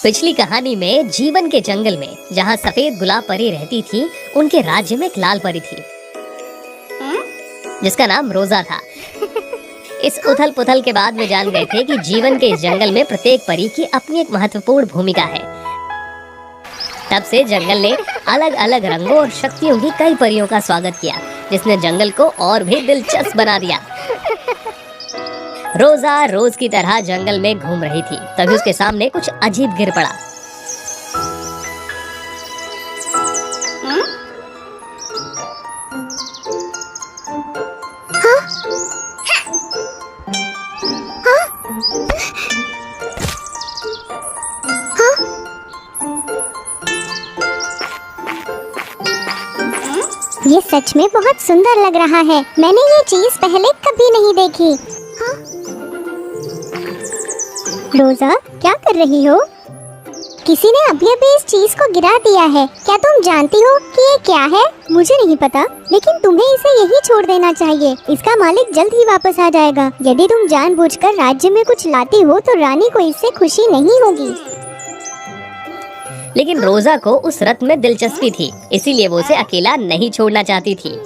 पिछली कहानी में जीवन के जंगल में जहाँ सफेद गुलाब परी रहती थी, उनके राज्य में एक लाल परी थी जिसका नाम रोजा था। इस उथल पुथल के बाद वे जान गए थे कि जीवन के इस जंगल में प्रत्येक परी की अपनी एक महत्वपूर्ण भूमिका है। तब से जंगल ने अलग अलग रंगों और शक्तियों की कई परियों का स्वागत किया, जिसने जंगल को और भी दिलचस्प बना दिया। रोजा रोज की तरह जंगल में घूम रही थी, तभी उसके सामने कुछ अजीब गिर पड़ा। ये सच में बहुत सुंदर लग रहा है। मैंने ये चीज पहले कभी नहीं देखी। रोजा, क्या कर रही हो? किसी ने अभी अभी इस चीज को गिरा दिया है। क्या तुम जानती हो कि ये क्या है? मुझे नहीं पता, लेकिन तुम्हें इसे यही छोड़ देना चाहिए। इसका मालिक जल्द ही वापस आ जाएगा। यदि तुम जानबूझकर राज्य में कुछ लाती हो तो रानी को इससे खुशी नहीं होगी। लेकिन रोजा को उस रत्न में दिलचस्पी थी, इसीलिए वो उसे अकेला नहीं छोड़ना चाहती थी।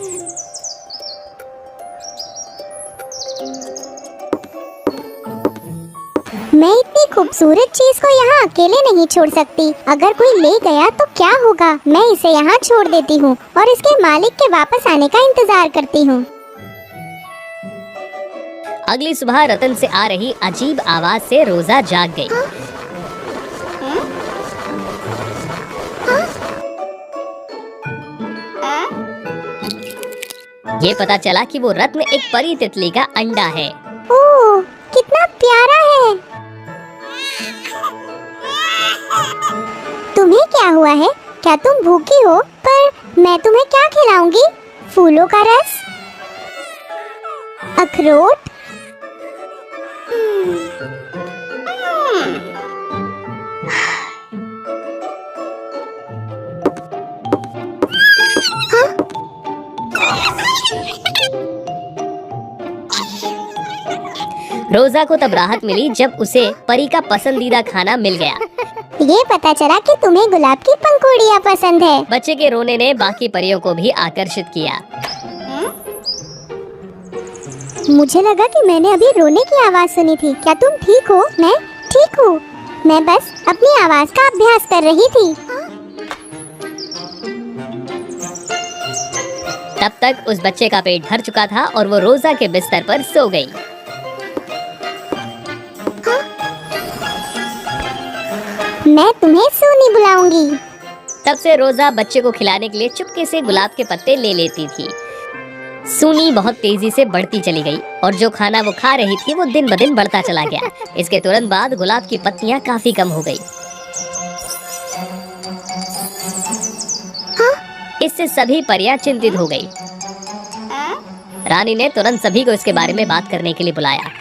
मैं इतनी खूबसूरत चीज को यहाँ अकेले नहीं छोड़ सकती। अगर कोई ले गया तो क्या होगा? मैं इसे यहाँ छोड़ देती हूँ और इसके मालिक के वापस आने का इंतजार करती हूँ। अगली सुबह रतन से आ रही अजीब आवाज से रोजा जाग गई। ये पता चला कि वो रत्न एक परी तितली का अंडा है। ओह, कितना प्यारा है। तुम्हें क्या हुआ है? क्या तुम भूखी हो? पर मैं तुम्हें क्या खिलाऊंगी? फूलों का रस? अखरोट? रोजा को तब राहत मिली जब उसे परी का पसंदीदा खाना मिल गया। ये पता चला कि तुम्हें गुलाब की पंखुड़ियाँ पसंद है। बच्चे के रोने ने बाकी परियों को भी आकर्षित किया। मुझे लगा कि मैंने अभी रोने की आवाज सुनी थी। क्या तुम ठीक हो? मैं ठीक हूँ। मैं बस अपनी आवाज का अभ्यास कर रही थी। तब तक उस बच्चे का पेट भर चुका था और वो रोजा के बिस्तर पर सो गई। मैं तुम्हें सूनी बुलाऊंगी। तब से रोजा बच्चे को खिलाने के लिए चुपके से गुलाब के पत्ते ले लेती थी। सूनी बहुत तेजी से बढ़ती चली गई और जो खाना वो खा रही थी वो दिन ब दिन बढ़ता चला गया। इसके तुरंत बाद गुलाब की पत्तियां काफी कम हो गई। इससे सभी परियां चिंतित हो गई। रानी ने तुरंत सभी को इसके बारे में बात करने के लिए बुलाया।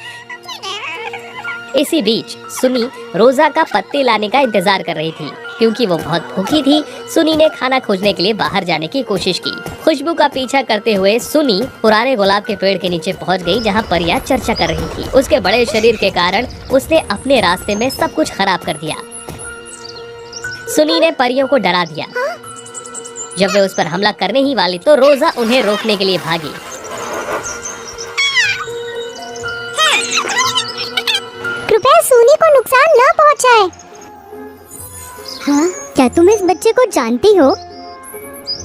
इसी बीच सुनी रोजा का पत्ते लाने का इंतजार कर रही थी। क्योंकि वो बहुत भूखी थी, सुनी ने खाना खोजने के लिए बाहर जाने की कोशिश की। खुशबू का पीछा करते हुए सुनी पुराने गुलाब के पेड़ के नीचे पहुंच गई, जहां परियां चर्चा कर रही थी। उसके बड़े शरीर के कारण उसने अपने रास्ते में सब कुछ खराब कर दिया। सुनी ने परियों को डरा दिया। जब वे उस पर हमला करने ही वाली तो रोजा उन्हें रोकने के लिए भागी। कृपया सूनी को नुकसान न पहुंचाए। हाँ, क्या तुम इस बच्चे को जानती हो?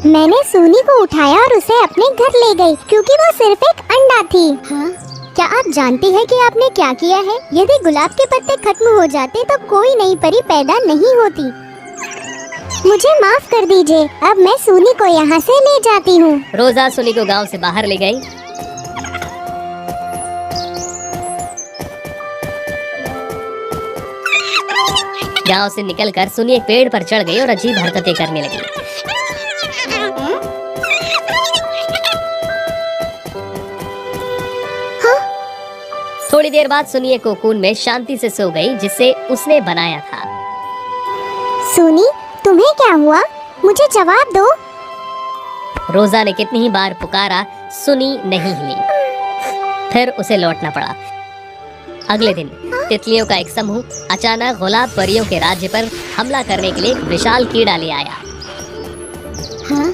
मैंने सूनी को उठाया और उसे अपने घर ले गई क्योंकि वो सिर्फ एक अंडा थी। हाँ? क्या आप जानती हैं कि आपने क्या किया है? यदि गुलाब के पत्ते खत्म हो जाते तो कोई नई परी पैदा नहीं होती। मुझे माफ कर दीजिए। अब मैं सूनी को यहाँ से ले जाती हूँ। रोजा सुनी को गांव से बाहर ले गई। गांव से निकलकर सुनी एक पेड़ पर चढ़ गई और अजीब हरकतें करने लगी। थोड़ी देर बाद सुनी एक कोकून में शांति से सो गई, जिसे उसने बनाया था। सुनी, तुम्हें क्या हुआ? मुझे जवाब दो। रोजा ने कितनी ही बार पुकारा, सुनी नहीं हिली। फिर उसे लौटना पड़ा। अगले दिन तितलियों का एक समूह अचानक गुलाब परियों के राज्य पर हमला करने के लिए एक विशाल कीड़ा ले आया। हाँ?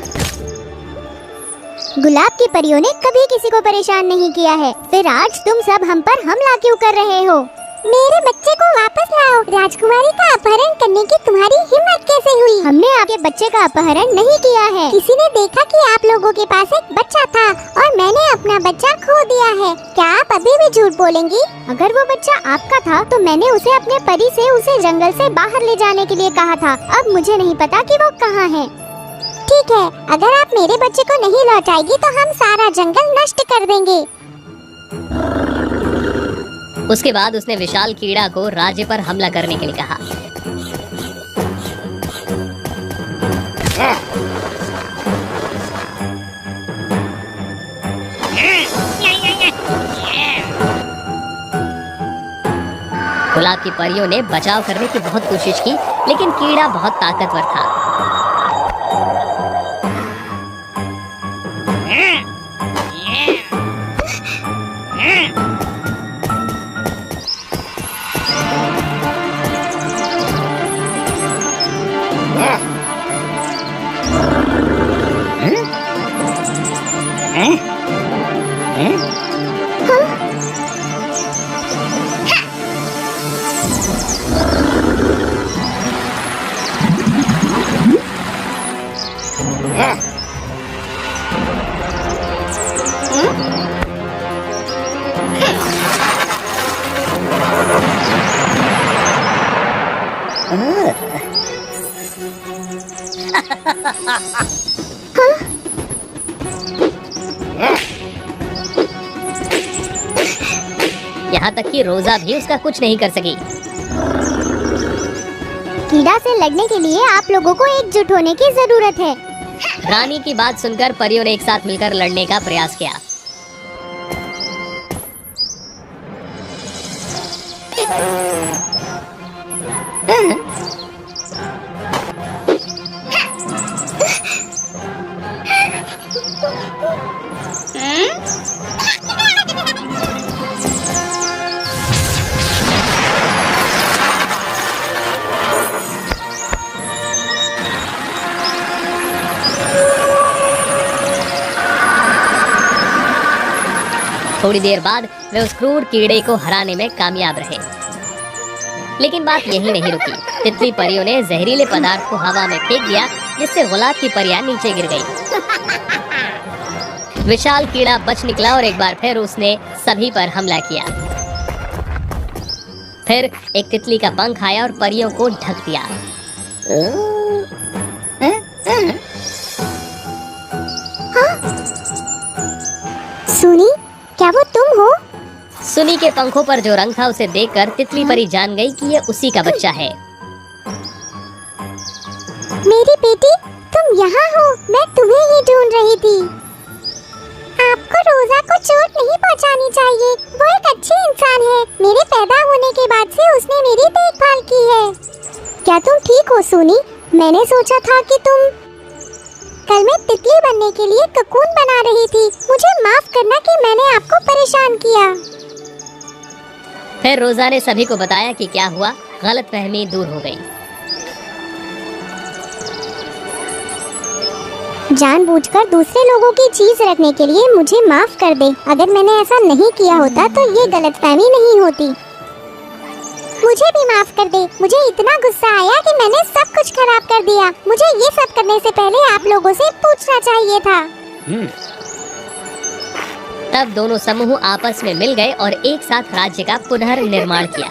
गुलाब की परियों ने कभी किसी को परेशान नहीं किया है, फिर आज तुम सब हम पर हमला क्यों कर रहे हो? मेरे बच्चे को वापस लाओ। राजकुमारी का अपहरण करने की तुम्हारी हिम्मत कैसे हुई? हमने आपके बच्चे का अपहरण नहीं किया है। किसी ने देखा कि आप लोगों के पास एक बच्चा था और मैंने अपना बच्चा खो दिया है। क्या आप अभी भी झूठ बोलेंगी? अगर वो बच्चा आपका था तो मैंने उसे अपने परी से उसे जंगल से बाहर ले जाने के लिए कहा था। अब मुझे नहीं पता कि वो कहाँ है। ठीक है, अगर आप मेरे बच्चे को नहीं लौटाएगी तो हम सारा जंगल नष्ट कर देंगे। उसके बाद उसने विशाल कीड़ा को राज्य पर हमला करने के लिए कहा। गुलाब की परियों ने बचाव करने की बहुत कोशिश की, लेकिन कीड़ा बहुत ताकतवर था। यहाँ तक कि रोजा भी उसका कुछ नहीं कर सकी। कीड़ा से लड़ने के लिए आप लोगों को एकजुट होने की जरूरत है। रानी की बात सुनकर परियों ने एक साथ मिलकर लड़ने का प्रयास किया। थोड़ी देर बाद वे उस क्रूर कीड़े को हराने में कामयाब रहे। लेकिन बात यही नहीं रुकी। तितली परियों ने जहरीले पदार्थ को हवा में फेंक दिया, जिससे गुलाब की परियां नीचे गिर गई। विशाल कीड़ा बच निकला और एक बार फिर उसने सभी पर हमला किया। फिर एक तितली का पंख आया और परियों को ढक दिया। सुनी, क्या वो तुम हो? सुनी के पंखों पर जो रंग था उसे देखकर तितली परी जान गई कि ये उसी का बच्चा है। मेरी बेटी, तुम यहाँ हो। मैं तुम्हें ही ढूंढ रही थी। आपको रोजा को चोट नहीं पहुँचानी चाहिए। वो एक अच्छी इंसान है। मेरे पैदा होने के बाद से उसने मेरी देखभाल की है। क्या तुम ठीक हो सुनी? मैंने सोचा था कि तुम कल मैं तितली बनने के लिए ककून बना रही थी। मुझे माफ करना कि मैंने आपको परेशान किया। फिर रोजा ने सभी को बताया कि क्या हुआ। गलतफहमी दूर हो गई। जानबूझकर दूसरे लोगों की चीज रखने के लिए मुझे माफ कर दे। अगर मैंने ऐसा नहीं किया होता तो ये गलतफहमी नहीं होती। मुझे भी माफ कर दे। मुझे इतना गुस्सा आया कि मैंने सब कुछ खराब कर दिया। मुझे ये सब करने से पहले आप लोगों से पूछना चाहिए था। तब दोनों समूह आपस में मिल गए और एक साथ राज्य का पुनर्निर्माण किया।